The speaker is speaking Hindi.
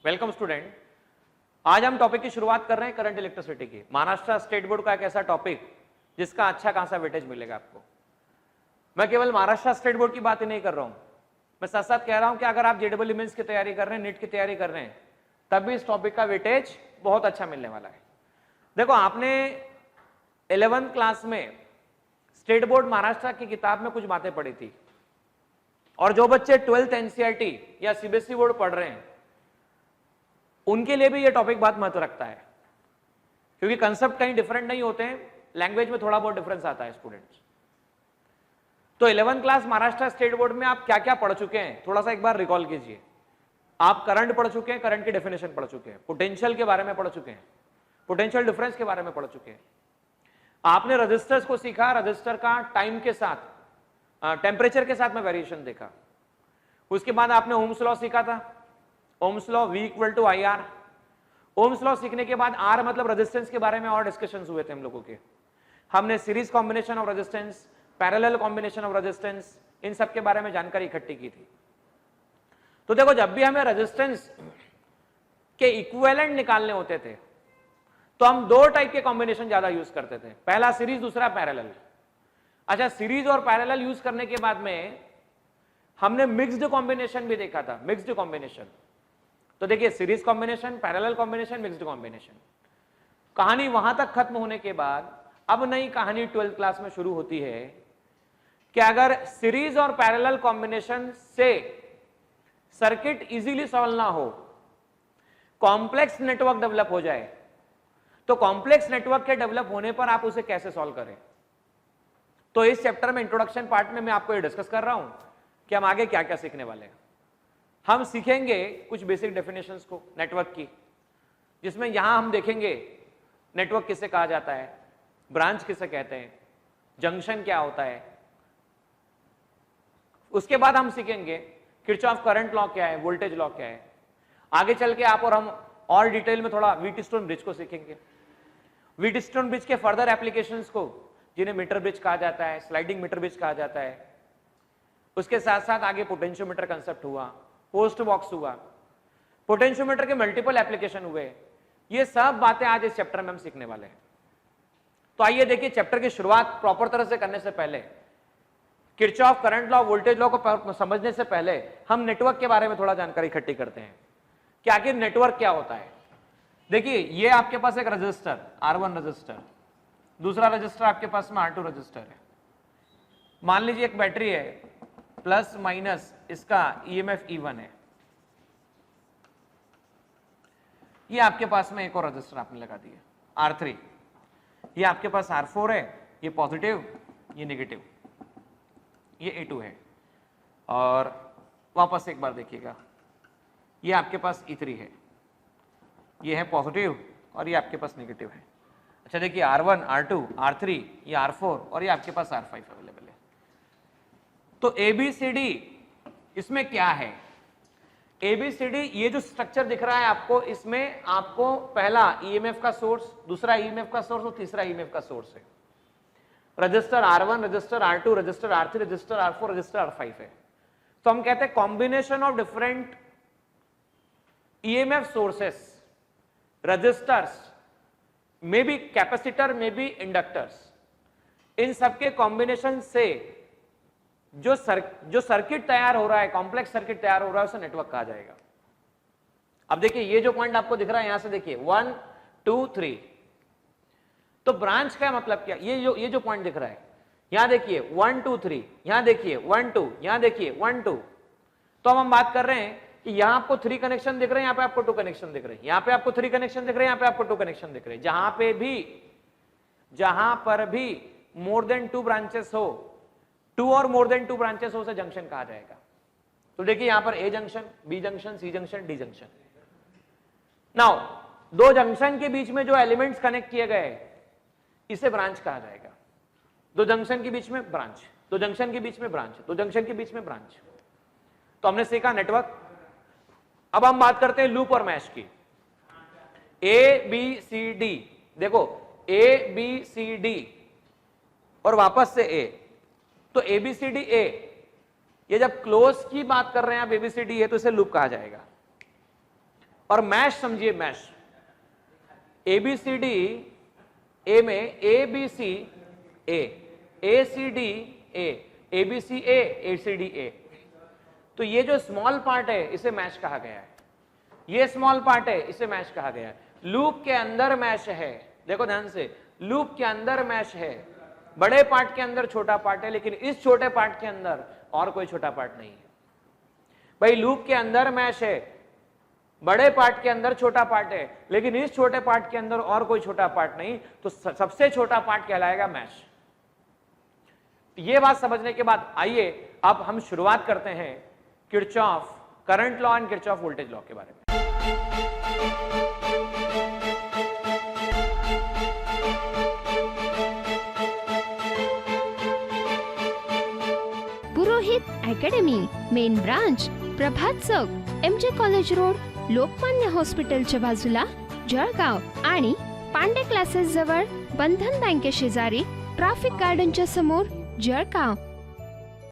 Welcome student. आज हम टॉपिक की शुरुआत कर रहे हैं करंट इलेक्ट्रिसिटी की। महाराष्ट्र स्टेट बोर्ड का एक ऐसा टॉपिक जिसका अच्छा खासा वेटेज मिलेगा आपको। मैं केवल महाराष्ट्र स्टेट बोर्ड की बात ही नहीं कर रहा हूं, मैं साथ साथ कह रहा हूं कि अगर आप जेडबल मेंस की तैयारी कर रहे हैं, नीट की तैयारी कर रहे हैं, तब भी इस टॉपिक का वेटेज बहुत अच्छा मिलने वाला है। देखो, आपने 11th क्लास में स्टेट बोर्ड महाराष्ट्र की किताब में कुछ बातें पढ़ी थी, और जो बच्चे 12th एनसीईआरटी या सीबीएसई बोर्ड पढ़ रहे हैं उनके लिए भी ये टॉपिक बहुत महत्व रखता है, क्योंकि कंसेप्ट कहीं डिफरेंट नहीं होते हैं, लैंग्वेज में थोड़ा बहुत डिफरेंस आता है स्टूडेंट्स। तो 11th class Maharashtra state board में आप क्या क्या पढ़ चुके हैं, थोड़ा सा एक बार रिकॉल कीजिए। आप करंट पढ़ चुके हैं, करंट की डेफिनेशन पढ़ चुके हैं, पोटेंशियल के बारे में पढ़ चुके हैं, पोटेंशियल डिफरेंस के बारे में पढ़ चुके हैं। आपने रजिस्टर्स को सीखा, रजिस्टर का टाइम के साथ टेम्परेचर के साथ में वेरिएशन देखा। उसके बाद आपने ओम्स लॉ सीखा था, Ohm's law V = IR। Ohm's law सीखने के बाद R मतलब रेजिस्टेंस के बारे में और डिस्कशंस हुए थे हम लोगों के। हमने series combination of resistance, parallel combination of resistance, इन सब के बारे में जानकारी इकट्ठी की थी। तो देखो, जब भी हमें रेजिस्टेंस के इक्विवेलेंट निकालने होते थे तो हम दो टाइप के कॉम्बिनेशन ज्यादा यूज करते थे, पहला सीरीज, दूसरा पैरेलल। अच्छा, सीरीज और पैरेलल यूज करने के बाद में हमने मिक्स्ड कॉम्बिनेशन भी देखा था, मिक्स्ड कॉम्बिनेशन। तो देखिए, series combination, parallel combination, mixed combination. कहानी वहां तक खत्म होने के बाद अब नई कहानी 12th क्लास में शुरू होती है कि अगर सीरीज और पैरेलल कॉम्बिनेशन से सर्किट इजीली सॉल्व ना हो, कॉम्प्लेक्स नेटवर्क डेवलप हो जाए, तो कॉम्प्लेक्स नेटवर्क के डेवलप होने पर आप उसे कैसे सॉल्व करें। तो इस चैप्टर में इंट्रोडक्शन पार्ट में मैं आपको ये डिस्कस कर रहा हूं कि हम आगे क्या क्या सीखने वाले हैं। हम सीखेंगे कुछ बेसिक डेफिनेशंस को नेटवर्क की, जिसमें यहां हम देखेंगे नेटवर्क किसे कहा जाता है, ब्रांच किसे कहते हैं, जंक्शन क्या होता है। उसके बाद हम सीखेंगे किरचॉफ करंट लॉ क्या है, वोल्टेज लॉ क्या है। आगे चल के आप और हम और डिटेल में थोड़ा व्हीटस्टोन ब्रिज को सीखेंगे, व्हीटस्टोन ब्रिज के फर्दर एप्लीकेशंस को, जिन्हें मीटर ब्रिज कहा जाता है, स्लाइडिंग मीटर ब्रिज कहा जाता है। उसके साथ साथ आगे पोटेंशियोमीटर कंसेप्ट हुआ, पोस्ट बॉक्स हुआ, पोटेंशियोमीटर के मल्टीपल एप्लीकेशन हुए। ये सब बातें आज इस चैप्टर में हम सीखने वाले हैं। तो आइए देखिए, चैप्टर की शुरुआत प्रॉपर तरह से करने से पहले, Kirchhoff current law, voltage law को समझने से पहले हम नेटवर्क के बारे में थोड़ा जानकारी इकट्ठी करते हैं कि आखिर नेटवर्क क्या होता है। देखिए, ये आपके पास एक रजिस्टर R1 रजिस्टर, दूसरा रजिस्टर आपके पास में R2 रजिस्टर है। मान लीजिए एक बैटरी है, प्लस माइनस इसका EMF E1 है। ये आपके पास में एक और रजिस्टर आपने लगा दिया R3। ये आपके पास R4 है, ये पॉजिटिव, ये नेगेटिव, ये A2 है। और वापस एक बार देखिएगा, ये आपके पास E3 है, ये है पॉजिटिव और ये आपके पास नेगेटिव है। अच्छा देखिए, R1, R2, R3, ये R4 और ये आपके पास R5 अवेलेबल है। तो ABCD इसमें क्या है? ABCD, ये जो स्ट्रक्चर दिख रहा है आपको, इसमें आपको पहला EMF का सोर्स, दूसरा EMF का सोर्स और तीसरा EMF का सोर्स है। Resistor R1, resistor R2, resistor R3, resistor R4, resistor R5 है। तो हम कहते हैं combination of different EMF sources, resistors, may be capacitor, may be inductors, इन सबके कॉम्बिनेशन से जो सर्किट तैयार हो रहा है, कॉम्प्लेक्स सर्किट तैयार हो रहा है, उसे नेटवर्क कहा जाएगा। अब देखिए, ये जो पॉइंट आपको दिख रहा है, यहां से देखिए 1 2 3। तो ब्रांच का मतलब क्या? ये जो पॉइंट दिख रहा है, यहां देखिए 1 2 3, यहां देखिए 1 2, यहां देखिए 1 2। तो अब हम बात कर रहे हैं कि यहां आपको 3 कनेक्शन दिख रहे हैं, यहां पे आपको 2 कनेक्शन दिख रहे हैं, यहां पे आपको 3 कनेक्शन दिख रहे हैं, यहां पे आपको 2 कनेक्शन दिख रहे हैं। जहां पर भी मोर देन 2 ब्रांचेस हो, 2 और मोर देन 2 ब्रांचेस हो, उसे जंक्शन कहा जाएगा। तो देखिए, यहां पर A junction, B junction, C junction, D junction. Now, दो जंक्शन के बीच में जो एलिमेंट्स कनेक्ट किए गए, इसे ब्रांच कहा जाएगा। दो जंक्शन के बीच में ब्रांच, दो जंक्शन के बीच में ब्रांच, दो जंक्शन के बीच में ब्रांच। तो हमने सीखा नेटवर्क। अब हम बात करते हैं लूप और मैश की। ABCD, देखो ABCD और वापस से A। तो ABCDA, ये जब क्लोज की बात कर रहे हैं आप, ABCD है, तो इसे लूप कहा जाएगा। और मैश समझिए, मैश ABCD, ए में ABC A, ACD A, ABC A, ACD A। तो ये जो स्मॉल पार्ट है इसे मैश कहा गया है, ये स्मॉल पार्ट है इसे मैश कहा गया है। लूप के अंदर मैश है, देखो ध्यान से, लूप के अंदर मैश है, बड़े पार्ट के अंदर छोटा पार्ट है, लेकिन इस छोटे पार्ट के अंदर और कोई छोटा पार्ट नहीं है। भाई लूप के अंदर मैश है, बड़े पार्ट के अंदर छोटा पार्ट है, लेकिन इस छोटे पार्ट के अंदर और कोई छोटा पार्ट नहीं, तो सबसे छोटा पार्ट कहलाएगा मैश। ये बात समझने के बाद आइए अब हम शुरुआत करते हैं Kirchhoff current law and Kirchhoff voltage law के बारे में। पुरोहित अकॅडमी, मेन ब्रांच प्रभात चौक, MJ कॉलेज रोड, लोकमान्य हॉस्पिटलच्या बाजूला, जळगाव आणि पांडे क्लासेस जवळ, बंधन बँके शेजारी, ट्रॅफिक गार्डनच्या समोर, जळगाव।